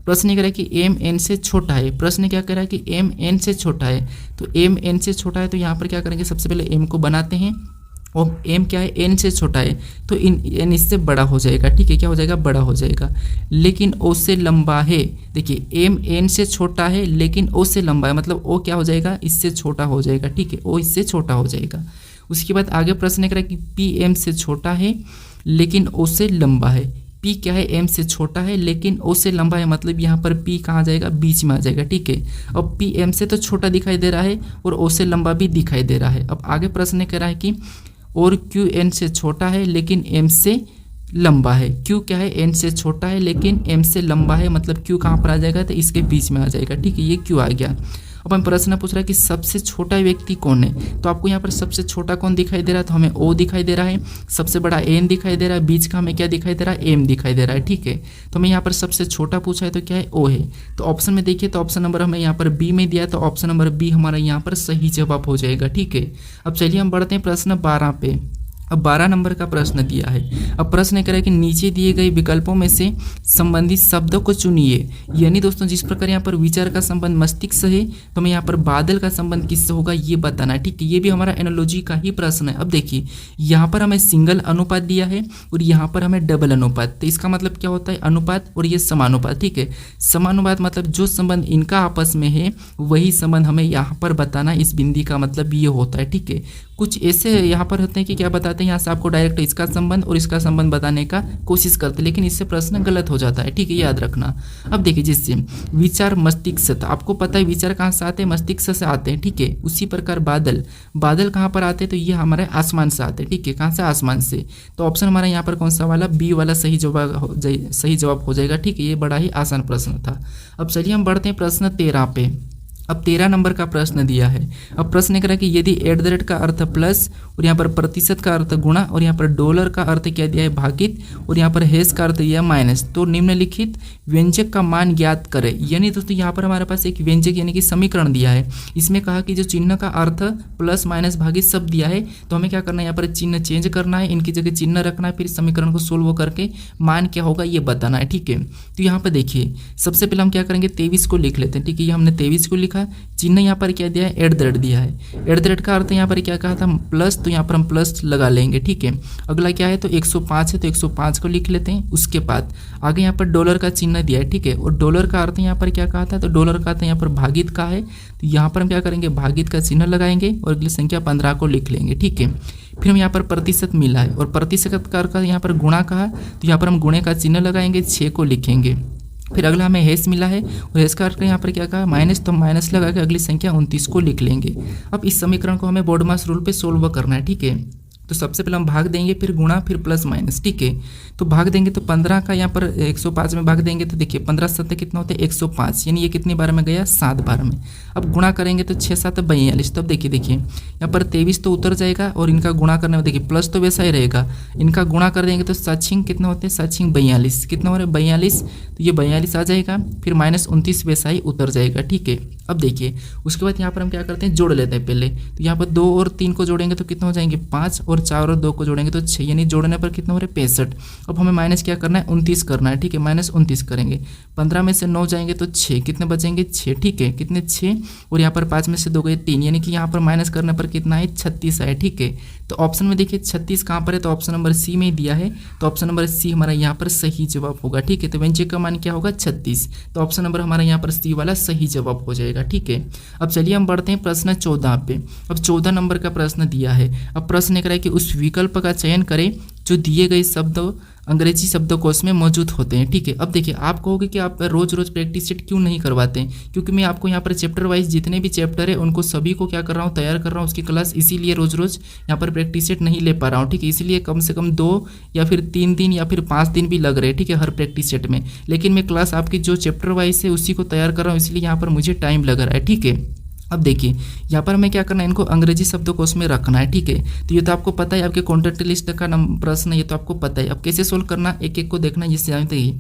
प्रश्न ये कह रहा है कि एम एन से छोटा है, प्रश्न क्या कह रहा है कि एम एन से छोटा है, तो एम एन से छोटा है, तो यहाँ पर क्या करेंगे, सबसे पहले एम को बनाते हैं और एम क्या है, एन से छोटा है, तो एन इससे बड़ा हो जाएगा, ठीक है। क्या हो जाएगा, बड़ा हो जाएगा। लेकिन ओ से लंबा है, देखिए एम एन से छोटा है लेकिन ओ से लंबा है, मतलब ओ क्या हो जाएगा, इससे छोटा हो जाएगा, ठीक है। ओ इससे छोटा हो जाएगा। उसके बाद आगे प्रश्न करा कि पी एम से छोटा है लेकिन ओ से लंबा है। पी क्या है, एम से छोटा है लेकिन ओ से लंबा है, मतलब यहाँ पर पी कहाँ आ जाएगा, बीच में आ जाएगा, ठीक है। अब पी एम से तो छोटा दिखाई दे रहा है और ओ से लंबा भी दिखाई दे रहा है। अब आगे प्रश्न कह रहा है कि और क्यू एन से छोटा है लेकिन एम से लंबा है। क्यू क्या है, एन से छोटा है लेकिन एम से लंबा है, मतलब क्यू कहाँ पर आ जाएगा, तो इसके बीच में आ जाएगा, ठीक है। ये क्यू आ गया। अब हम प्रश्न पूछ रहा है कि सबसे छोटा व्यक्ति कौन है, तो आपको यहाँ पर सबसे छोटा कौन दिखाई दे रहा है, तो हमें ओ दिखाई दे रहा है। सबसे बड़ा एन दिखाई दे रहा है, बीच का हमें क्या दिखाई दे रहा है, एम दिखाई दे रहा है, ठीक है। तो हमें यहाँ पर सबसे छोटा पूछा है तो क्या है, ओ है। तो ऑप्शन में देखिए, तो ऑप्शन नंबर हमें यहाँ पर बी में दिया, तो ऑप्शन नंबर बी हमारा यहाँ पर सही जवाब हो जाएगा, ठीक है। अब चलिए हम बढ़ते हैं प्रश्न 12 पे। अब 12 नंबर का प्रश्न दिया है। अब प्रश्न कह रहा है कि नीचे दिए गए विकल्पों में से संबंधित शब्दों को चुनिए। यानी दोस्तों जिस प्रकार यहाँ पर विचार का संबंध मस्तिष्क से है, तो हमें यहाँ पर बादल का संबंध किससे होगा ये बताना है। ठीक है, ये भी हमारा एनालॉजी का ही प्रश्न है। अब देखिए यहाँ पर हमें सिंगल अनुपात दिया है और यहाँ पर हमें डबल अनुपात, तो इसका मतलब क्या होता है अनुपात और ये समानुपात। ठीक है, समानुपात मतलब जो संबंध इनका आपस में है वही संबंध हमें यहाँ पर बताना, इस बिंदी का मतलब ये होता है। ठीक है, कुछ ऐसे यहाँ पर होते हैं कि क्या बताते हैं, यहाँ से आपको डायरेक्ट इसका संबंध और इसका संबंध बताने का कोशिश करते हैं, लेकिन इससे प्रश्न गलत हो जाता है। ठीक है, याद रखना। अब देखिए जिससे विचार मस्तिष्क से, तो आपको पता है विचार कहाँ से आते हैं, मस्तिष्क से आते हैं। ठीक है, उसी प्रकार बादल, बादल कहाँ पर आते हैं, तो ये हमारे आसमान से आते हैं। ठीक है, कहाँ से, आसमान से। तो ऑप्शन हमारा यहाँ पर कौन सा वाला, बी वाला सही जवाब हो जाएगा। ठीक है, ये बड़ा ही आसान प्रश्न था। अब चलिए हम बढ़ते हैं प्रश्न 13 पे। अब 13 नंबर का प्रश्न दिया है। अब प्रश्न कह रहा है कि यदि @ का अर्थ प्लस और यहाँ पर प्रतिशत का अर्थ गुणा और यहाँ पर डॉलर का अर्थ क्या दिया है भागित और यहाँ पर हैश का अर्थ दिया है माइनस, तो निम्नलिखित व्यंजक का मान ज्ञात करें। यानी दोस्तों यहाँ पर हमारे पास एक व्यंजक यानी कि समीकरण दिया है। इसमें कहा कि जो चिन्ह का अर्थ प्लस माइनस भागित सब दिया है, तो हमें क्या करना है, यहाँ पर चिन्ह चेंज करना है, इनकी जगह चिन्ह रखना है, फिर समीकरण को सोल्व करके मान क्या होगा ये बताना है। ठीक है, तो यहाँ पर देखिए सबसे पहले हम क्या करेंगे, 23 को लिख लेते हैं। ठीक है, ये हमने 23 को लिखा, चिन्ह यहाँ पर क्या दिया है, @ दिया है। @ का अर्थ यहाँ पर क्या कहा था, प्लस, तो यहाँ पर हम प्लस लगा लेंगे। ठीक है, अगला क्या है, तो 105 है, तो 105 को लिख लेते हैं। उसके बाद आगे यहाँ पर डॉलर का चिन्ह दिया है। ठीक है, और डॉलर का अर्थ यहाँ पर क्या कहा था, तो डॉलर का अर्थ यहाँ पर भागित का है, तो यहाँ पर हम क्या करेंगे, भागित का चिन्ह लगाएंगे और अगली संख्या 15 को लिख लेंगे। ठीक है, फिर हम यहाँ पर प्रतिशत मिला है और प्रतिशत का अर्थ यहाँ पर गुणा कहा, तो यहाँ पर हम गुणे का चिन्ह लगाएंगे, 6 को लिखेंगे। फिर अगला हमें हैश मिला है और हैश का अर्थ यहाँ पर क्या कहा, माइनस, तो माइनस लगा के अगली संख्या 29 को लिख लेंगे। अब इस समीकरण को हमें बोर्ड मास रूल पे सोल्व करना है। ठीक है, तो सबसे पहले हम भाग देंगे, फिर गुणा, फिर प्लस माइनस। ठीक है, तो भाग देंगे तो 15 का यहाँ पर 105 में भाग देंगे तो देखिए 15 7 कितना होता है 105, यानी ये कितनी बार में गया, 7 बार में। अब गुणा करेंगे तो 6 7 42, तब देखिए यहाँ पर 23 तो उतर जाएगा और इनका गुणा करने में देखिए प्लस तो वैसा ही रहेगा, इनका गुणा कर देंगे तो 7 कितना होते हैं, 7 42, कितना हो रहा है 42, तो ये 42 आ जाएगा, फिर -29 वैसा ही उतर जाएगा। ठीक है, अब देखिए उसके बाद यहाँ पर हम क्या करते हैं, जोड़ लेते हैं पहले, तो यहाँ पर 2 और 3 को जोड़ेंगे तो कितना हो जाएंगे 5, और 4 और 2 को जोड़ेंगे तो 6, यानी जोड़ने पर कितना हो रहा है 65। अब हमें माइनस क्या करना है, 29 करना है। ठीक है, -29 करेंगे, 15 में से 9 जाएंगे तो 6, कितने बचेंगे 6। ठीक है, कितने 6, और यहाँ पर 5 में से 2 गए 3, यानी कि यहाँ पर माइनस करने पर कितना है 36 है। ठीक है, तो ऑप्शन में देखिए 36 कहाँ पर है, तो ऑप्शन नंबर सी में दिया है, तो ऑप्शन नंबर सी हमारा यहाँ पर सही जवाब होगा। ठीक है, तो व्यंजक का मान क्या होगा 36, तो ऑप्शन नंबर हमारा यहाँ पर सी वाला सही जवाब हो जाएगा। ठीक है, अब चलिए हम बढ़ते हैं प्रश्न 14 पे। अब 14 नंबर का प्रश्न दिया है। अब प्रश्न कह रहा है कि उस विकल्प का चयन करें जो दिए गए शब्द अंग्रेजी शब्दकोश में मौजूद होते हैं। ठीक है, अब देखिए आप कहोगे कि आप रोज रोज प्रैक्टिस सेट क्यों नहीं करवाते हैं, क्योंकि मैं आपको यहाँ पर चैप्टर वाइज जितने भी चैप्टर है उनको सभी को क्या कर रहा हूँ, तैयार कर रहा हूँ उसकी क्लास, इसीलिए रोज रोज यहाँ पर प्रैक्टिस सेट नहीं ले पा रहा हूँ। ठीक है, इसीलिए कम से कम 2 या फिर 3 दिन या फिर 5 दिन भी लग रहे हैं। ठीक है, हर प्रैक्टिस सेट में, लेकिन मैं क्लास आपकी जो चैप्टर वाइज है उसी को तैयार कर रहा हूँ, इसलिए यहाँ पर मुझे टाइम लग रहा है। ठीक है, अब देखिए यहाँ पर हमें क्या करना है, इनको अंग्रेजी शब्दकोश में रखना है। ठीक है, तो ये तो आपको पता है, आपके कॉन्टेक्ट लिस्ट का प्रश्न है, ये तो आपको पता है। अब कैसे सोल्व करना, एक एक को देखना, जिससे जानते ही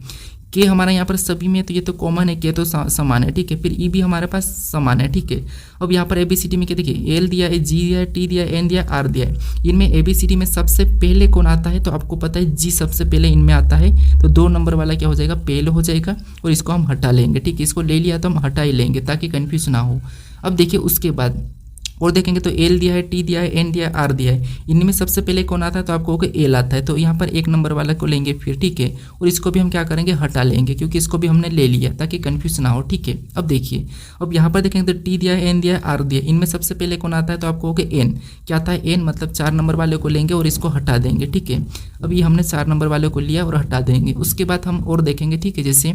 के हमारा यहाँ पर सभी में, तो ये तो कॉमन है, के तो समान है। ठीक है, फिर ई भी हमारे पास समान है। ठीक है, अब यहाँ पर ABCD में क्या देखिए, एल दिया है, जी दिया है, टी दिया है, एन दिया है, आर दिया है। इनमें ABCD में सबसे पहले कौन आता है, तो आपको पता है जी सबसे पहले इनमें आता है, तो 2 नंबर वाला क्या हो जाएगा, पहले हो जाएगा, और इसको हम हटा लेंगे। ठीक है, इसको ले लिया तो हम हटा ही लेंगे ताकि कन्फ्यूज ना हो। अब देखिए उसके बाद और देखेंगे तो एल दिया है, टी दिया है, एन दिया है, आर दिया है। इनमें सबसे पहले कौन आता है, तो आपको एल आता है, तो यहाँ पर 1 नंबर वाला को लेंगे फिर। ठीक है, और इसको भी हम क्या करेंगे, हटा लेंगे, क्योंकि इसको भी हमने ले लिया ताकि कंफ्यूज ना हो। ठीक है, अब देखिए अब यहाँ पर देखेंगे तो टी दिया है, एन दिया है, आर दिया है। इनमें सबसे पहले कौन आता है, तो आपको एन, क्या आता है एन, मतलब 4 नंबर वाले को लेंगे और इसको हटा देंगे। ठीक है, अब ये हमने 4 नंबर वाले को लिया और हटा देंगे। उसके बाद हम और देखेंगे। ठीक है, जैसे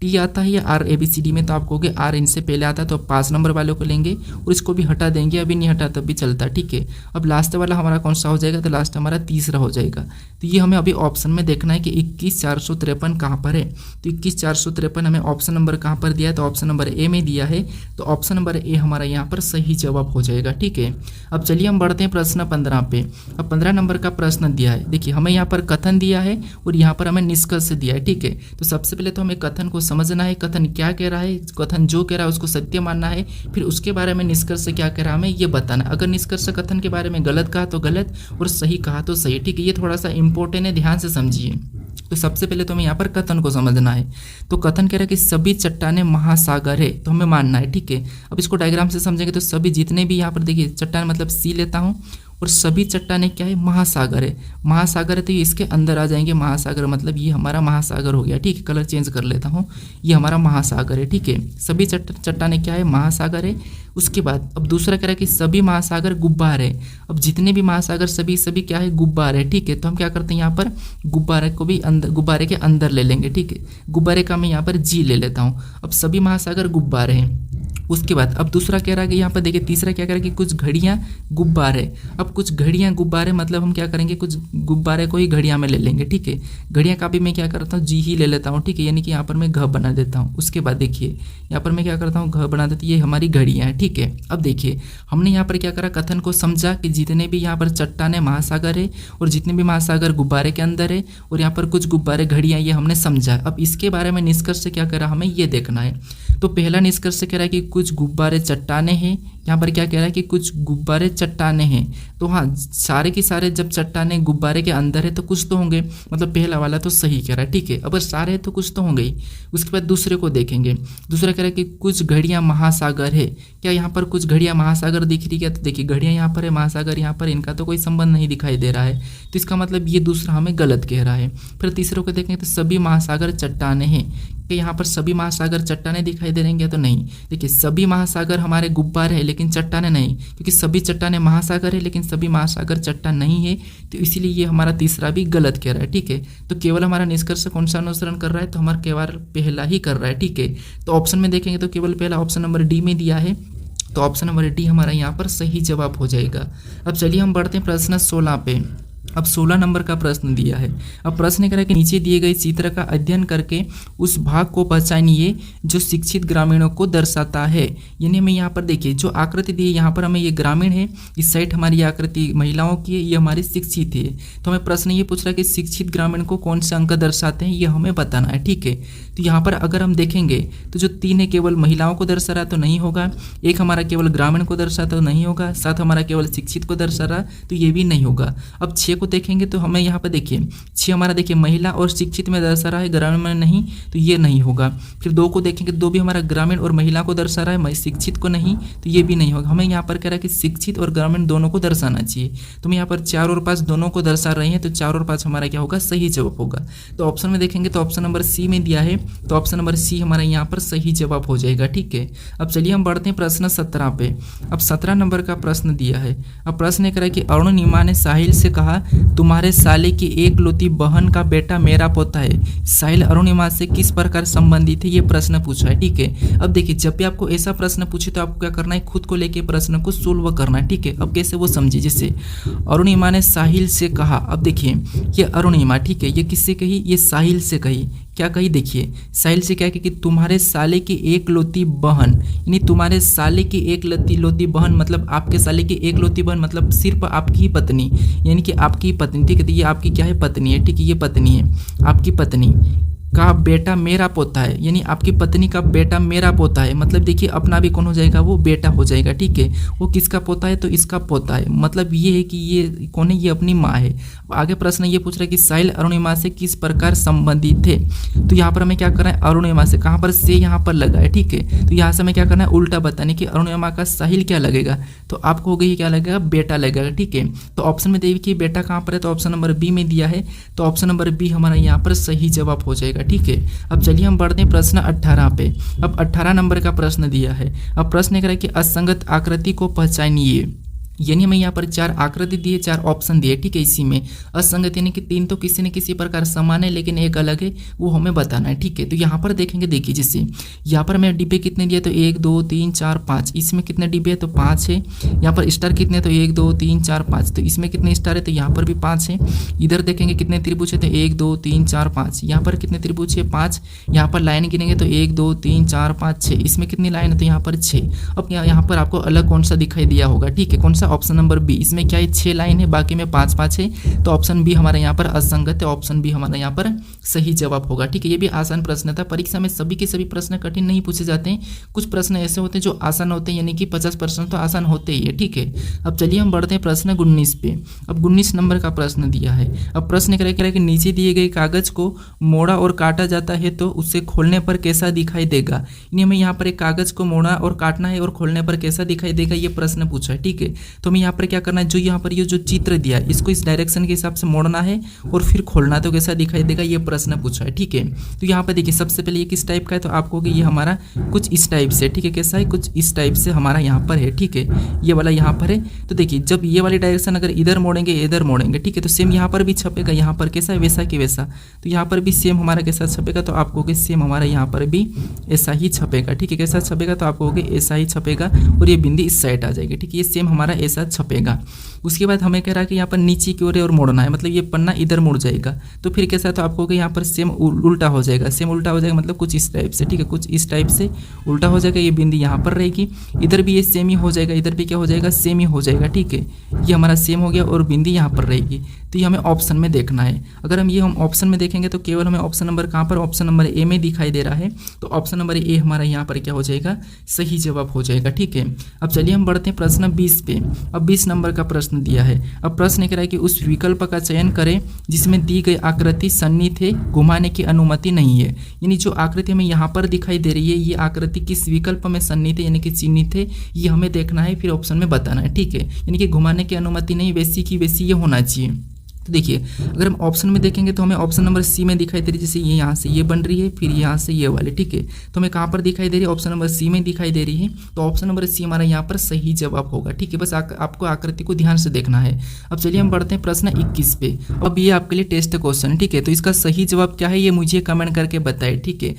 टी आता है या आर ABCD में, तो आप कहोगे आर इनसे पहले आता है, तो 5 नंबर वालों को लेंगे और इसको भी हटा देंगे, अभी नहीं हटा तब भी चलता। ठीक है, अब लास्ट वाला हमारा कौन सा हो जाएगा, तो लास्ट हमारा तीसरा हो जाएगा। तो ये हमें अभी ऑप्शन में देखना है कि 21,453 कहाँ पर है, तो 21,453 हमें ऑप्शन नंबर कहाँ पर दिया है, तो ऑप्शन नंबर ए में दिया है, तो ऑप्शन नंबर ए हमारा यहाँ पर सही जवाब हो जाएगा। ठीक है, अब चलिए हम बढ़ते हैं प्रश्न 15 पे। अब 15 नंबर का प्रश्न दिया है, देखिए हमें यहाँ पर कथन दिया है और यहाँ पर हमें निष्कर्ष दिया है। ठीक है, तो सबसे पहले तो हमें कथन को समझना है कथन क्या कह रहा है, कथन जो कह रहा है उसको सत्य मानना है, फिर उसके बारे में निष्कर्ष क्या कह रहा है हमें ये बताना है। अगर निष्कर्ष कथन के बारे में गलत कहा तो गलत और सही कहा तो सही, ठीक है। ये थोड़ा सा इंपॉर्टेंट है, ध्यान से समझिए। तो सबसे पहले तो हमें यहाँ पर कथन को समझना है। तो कथन कह रहा है कि सभी चट्टानें महासागर है, तो हमें मानना है, ठीक है। अब इसको डायग्राम से समझेंगे तो सभी जितने भी यहाँ पर देखिए चट्टान मतलब सी लेता हूँ और सभी चट्टानें क्या है महासागर है। महासागर है तो ये इसके अंदर आ जाएंगे, महासागर मतलब ये हमारा महासागर हो गया, ठीक है। कलर चेंज कर लेता हूँ, ये हमारा महासागर है, ठीक है। सभी चट्टानें क्या है महासागर है। उसके बाद अब दूसरा कह रहा है कि सभी महासागर गुब्बार है। अब जितने भी महासागर सभी क्या है गुब्बार है, ठीक है। तो हम क्या करते हैं यहाँ पर गुब्बारे को भी अंदर, गुब्बारे के अंदर ले लेंगे, ठीक है। गुब्बारे का मैं यहाँ पर जी ले लेता हूँ। अब सभी महासागर गुब्बारे हैं। उसके बाद अब दूसरा कह रहा है कि यहाँ पर देखिए तीसरा क्या कह रहा है कि कुछ घड़ियाँ गुब्बारे। अब कुछ घड़ियाँ गुब्बारे मतलब हम क्या करेंगे कुछ गुब्बारे को ही घड़ियाँ में ले लेंगे, ठीक है। घड़ियाँ का भी मैं क्या करता हूँ जी ही ले लेता हूँ, ठीक है। यानी कि यहाँ पर मैं घ बना देता हूँ। उसके बाद देखिए यहाँ पर मैं क्या करता हूँ घ बना देती, ये हमारी घड़ियाँ हैं, ठीक है। अब देखिए हमने यहाँ पर क्या करा कथन को समझा कि जितने भी यहाँ पर चट्टानें महासागर है और जितने भी महासागर गुब्बारे के अंदर है और यहाँ पर कुछ गुब्बारे घड़ियाँ, ये हमने समझा। अब इसके बारे में निष्कर्ष क्या करा हमें ये देखना है। तो पहला निष्कर्ष कह रहा है कि कुछ गुब्बारे चट्टाने हैं। यहाँ पर क्या कह रहा है कि कुछ गुब्बारे चट्टाने हैं। तो हाँ सारे की सारे जब चट्टाने गुब्बारे के अंदर है तो कुछ तो होंगे, मतलब पहला वाला तो सही कह रहा है, ठीक है। अगर सारे हैं तो कुछ तो होंगे ही। उसके बाद दूसरे को देखेंगे, दूसरा कह रहा है कि कुछ घड़ियाँ महासागर है। क्या यहाँ पर कुछ घड़ियाँ महासागर दिख रही है? तो देखिए घड़ियाँ यहाँ पर है, महासागर यहाँ पर, इनका तो कोई संबंध नहीं दिखाई दे रहा है। तो इसका मतलब ये दूसरा हमें गलत कह रहा है। फिर तीसरे को देखेंगे तो सभी महासागर चट्टाने हैं। कि यहाँ पर सभी महासागर चट्टाने दिखाई दे रही हैं तो नहीं। देखिए सभी महासागर हमारे गुब्बारे है लेकिन चट्टाने नहीं, क्योंकि सभी चट्टाने महासागर है लेकिन सभी महासागर चट्टान नहीं है। तो इसीलिए ये हमारा तीसरा भी गलत कह रहा है, ठीक है। तो केवल हमारा निष्कर्ष कौन सा अनुसरण कर रहा है? तो हमारा केवल पहला ही कर रहा है, ठीक है। तो ऑप्शन में देखेंगे तो केवल पहला ऑप्शन नंबर डी में दिया है, तो ऑप्शन नंबर डी हमारा यहाँ पर सही जवाब हो जाएगा। अब चलिए हम बढ़ते हैं प्रश्न 16 पे। अब 16 नंबर का प्रश्न दिया है। अब प्रश्न कह रहा है कि नीचे दिए गए चित्र का अध्ययन करके उस भाग को पहचानिए जो शिक्षित ग्रामीणों को दर्शाता है। यानी हमें यहाँ पर देखिए जो आकृति दी है, यहाँ पर हमें ये ग्रामीण है, इस साइड हमारी आकृति महिलाओं की है, ये हमारी शिक्षित है। तो हमें प्रश्न ये पूछ रहा है कि शिक्षित ग्रामीण को कौन से अंक दर्शाते हैं, ये हमें बताना है, ठीक है। तो यहाँ पर अगर हम देखेंगे तो जो 3 है केवल महिलाओं को दर्शा रहा तो नहीं होगा, 1 हमारा केवल ग्रामीण को दर्शाता तो नहीं होगा, 7 हमारा केवल शिक्षित को दर्शा रहा तो ये भी नहीं होगा। अब 6 को देखेंगे तो हमें यहाँ पर देखिए 6 हमारा देखिए महिला और शिक्षित में दर्शा रहा है, ग्रामीण में नहीं, तो ये नहीं होगा। फिर 2 को देखेंगे, 2 भी हमारा ग्रामीण और महिला को दर्शा रहा है, शिक्षित को नहीं, तो ये भी नहीं होगा। हमें यहाँ पर कह रहा है कि शिक्षित और ग्रामीण दोनों को दर्शाना चाहिए। तो हम यहाँ पर 4 और 5 दोनों को दर्शा रहे हैं, तो 4 और 5 हमारा क्या होगा? सही जवाब होगा। तो ऑप्शन में देखेंगे तो ऑप्शन नंबर सी में दिया है, तो ऑप्शन नंबर सी हमारा यहाँ पर सही जवाब हो जाएगा, ठीक है। अब चलिए हम बढ़ते हैं प्रश्न 17 पे। अब 17 नंबर का प्रश्न दिया है। अब प्रश्न कह रहा है कि अरुणिमा ने साहिल से कहा तुम्हारे साले की एकलौती बहन का बेटा मेरा पोता है। साहिल अरुणिमा से किस प्रकार संबंधित है, ये प्रश्न पूछा है, ठीक है। अब देखिए जब भी आपको ऐसा प्रश्न पूछे तो आपको क्या करना है? खुद को लेके प्रश्न को सोल्व करना है, ठीक है। अब कैसे वो समझिए, जैसे अरुणिमा ने साहिल से कहा। अब देखिए ये अरुणिमा, ठीक है, ये किससे कही? ये साहिल से कही। क्या कही? देखिए साहिल से क्या कि तुम्हारे साले की एकलौती बहन, यानी तुम्हारे साले की एकलौती बहन मतलब आपके साले की एकलौती बहन मतलब सिर्फ आपकी ही पत्नी, यानी कि आपकी पत्नी, ठीक है। तो ये आपकी क्या है? पत्नी है, ठीक है, ये पत्नी है, आपकी पत्नी का बेटा मेरा पोता है, यानी आपकी पत्नी का बेटा मेरा पोता है। मतलब देखिए अपना भी कौन हो जाएगा? वो बेटा हो जाएगा, ठीक है। वो किसका पोता है? तो इसका पोता है। मतलब ये है कि ये कौन है? ये अपनी माँ है। आगे प्रश्न ये पूछ रहा है कि साहिल अरुणिमा से किस प्रकार संबंधित थे। तो यहाँ पर हमें क्या करना है? अरुणिमा से, कहाँ पर से यहाँ पर लगा है, ठीक है। तो यहाँ से हमें क्या करना है? उल्टा बताने कि अरुणिमा का साहिल क्या लगेगा, तो आपको हो गई क्या लगेगा? बेटा लगेगा, ठीक है। तो ऑप्शन में देखिए बेटा कहाँ पर है, तो ऑप्शन नंबर बी में दिया है, तो ऑप्शन नंबर बी हमारा यहाँ पर सही जवाब हो जाएगा, ठीक है। अब चलिए हम बढ़ते हैं प्रश्न 18 पे। अब 18 नंबर का प्रश्न दिया है। अब प्रश्न कह रहा है कि असंगत आकृति को पहचानिए। यानी हमें यहाँ पर 4 आकृति दिए, 4 ऑप्शन दिए, ठीक है। इसी में असंगत यानी कि 3 तो किसी न किसी प्रकार समान है लेकिन एक अलग है, वो हमें बताना है, ठीक है। तो यहाँ पर देखेंगे, देखिए जैसे यहाँ पर हमें डिब्बे कितने दिए, तो 1 2 3 4 5, इसमें कितने डिब्बे है? तो 5 है। यहाँ पर स्टार कितने? तो 1 2 3 4 5, तो इसमें कितने स्टार है? तो यहाँ पर भी 5 है। इधर देखेंगे कितने त्रिभुज है, तो 1 2 3 4 5, यहाँ पर कितने त्रिभुज है? 5। यहाँ पर लाइन गिनेंगे तो 1 2 3 4 5 6, इसमें कितनी लाइन है? तो यहाँ पर 6। अब यहाँ पर आपको अलग कौन सा दिखाई दिया होगा, ठीक है, कौन सा अच्छा ऑप्शन नंबर बी, इसमें क्या है 6 लाइन है, बाकी में 5-5 है, तो ऑप्शन बी हमारा यहाँ पर असंगत है, ऑप्शन बी हमारा यहाँ पर सही जवाब होगा। ठीक है, ये भी आसान प्रश्न था। परीक्षा में सभी के सभी प्रश्न कठिन नहीं पूछे जाते हैं, कुछ प्रश्न ऐसे होते हैं जो आसान होते हैं, यानी कि 50% तो आसान होते ही है। ठीक है, अब चलिए हम बढ़ते हैं प्रश्न 19 पे। अब 19 नंबर का प्रश्न दिया है। अब प्रश्न कह रहा है कि नीचे दिए गए कागज को मोड़ा और काटा जाता है तो उसे खोलने पर कैसा दिखाई देगा। यानी हमें यहाँ पर एक कागज को मोड़ा और काटना है और खोलने पर कैसा दिखाई देगा, ये प्रश्न पूछा है। ठीक है, तो हमें यहाँ पर क्या करना है, जो यहाँ पर ये जो चित्र दिया है इसको इस डायरेक्शन के हिसाब से मोड़ना है और फिर खोलना, तो कैसा दिखाई देगा, ये प्रश्न पूछा है। ठीक है, तो यहाँ पर देखिए सबसे पहले ये किस टाइप का है, तो आपको ये हमारा कुछ इस टाइप से, ठीक है, कैसा है, कुछ इस टाइप से हमारा यहाँ पर है। ठीक है, ये वाला यहाँ पर है। तो देखिए जब ये वाली डायरेक्शन अगर इधर मोड़ेंगे इधर मोड़ेंगे, ठीक है, तो सेम यहाँ पर भी छपेगा, यहाँ पर कैसा है वैसा कि वैसा, तो यहाँ पर भी सेम हमारा कैसा छपेगा, तो आपको कि सेम हमारा यहाँ पर भी ऐसा ही छपेगा। ठीक है, कैसा छपेगा, तो आपको कि ऐसा ही छपेगा और ये बिंदी इस साइड आ जाएगी। ठीक है, ये सेम हमारा ऐसा छपेगा। उसके बाद हमें कह रहा है कि यहाँ पर नीचे की ओर और मोड़ना है, मतलब ये पन्ना इधर मुड़ जाएगा, तो फिर कैसा है, तो आपको कि यहाँ पर सेम उल्टा हो जाएगा, सेम उल्टा हो जाएगा, मतलब कुछ इस टाइप से। ठीक है, कुछ इस टाइप से उल्टा हो जाएगा, ये बिंदी यहाँ पर रहेगी, इधर भी ये सेम ही हो जाएगा, इधर भी क्या हो जाएगा, सेम ही हो जाएगा। ठीक है, ये हमारा सेम हो गया और बिंदी यहाँ पर रहेगी। तो ये हमें ऑप्शन में देखना है। अगर हम ऑप्शन में देखेंगे तो केवल हमें ऑप्शन नंबर कहाँ पर, ऑप्शन नंबर ए में दिखाई दे रहा है, तो ऑप्शन नंबर ए हमारा यहाँ पर क्या हो जाएगा, सही जवाब हो जाएगा। ठीक है, अब चलिए हम बढ़ते हैं प्रश्न 20 पे। अब 20 नंबर का प्रश्न दिया है। अब प्रश्न कह रहा है कि उस विकल्प का चयन करें जिसमें दी गई आकृति सन्निहित है, घुमाने की अनुमति नहीं है। यानी जो आकृति हमें यहाँ पर दिखाई दे रही है, ये आकृति किस विकल्प में सन्निहित है, यानी कि चिन्हित है, ये हमें देखना है, फिर ऑप्शन में बताना है। ठीक है, यानी कि घुमाने की अनुमति नहीं, वैसी की वैसी ये होना चाहिए। तो देखिए अगर हम ऑप्शन में देखेंगे तो हमें ऑप्शन नंबर सी में दिखाई दे रही है, जैसे ये यहाँ से ये बन रही है, फिर यहाँ से ये वाली। ठीक है, तो हमें कहाँ पर दिखाई दे रही है, ऑप्शन नंबर सी में दिखाई दे रही है, तो ऑप्शन नंबर सी हमारा यहाँ पर सही जवाब होगा। ठीक है, बस आपको आकृति को ध्यान से देखना है। अब चलिए हम बढ़ते हैं प्रश्न 21 पे। अब ये आपके लिए टेस्ट क्वेश्चन है। ठीक है, तो इसका सही जवाब क्या है ये मुझे कमेंट करके बताए। ठीक है।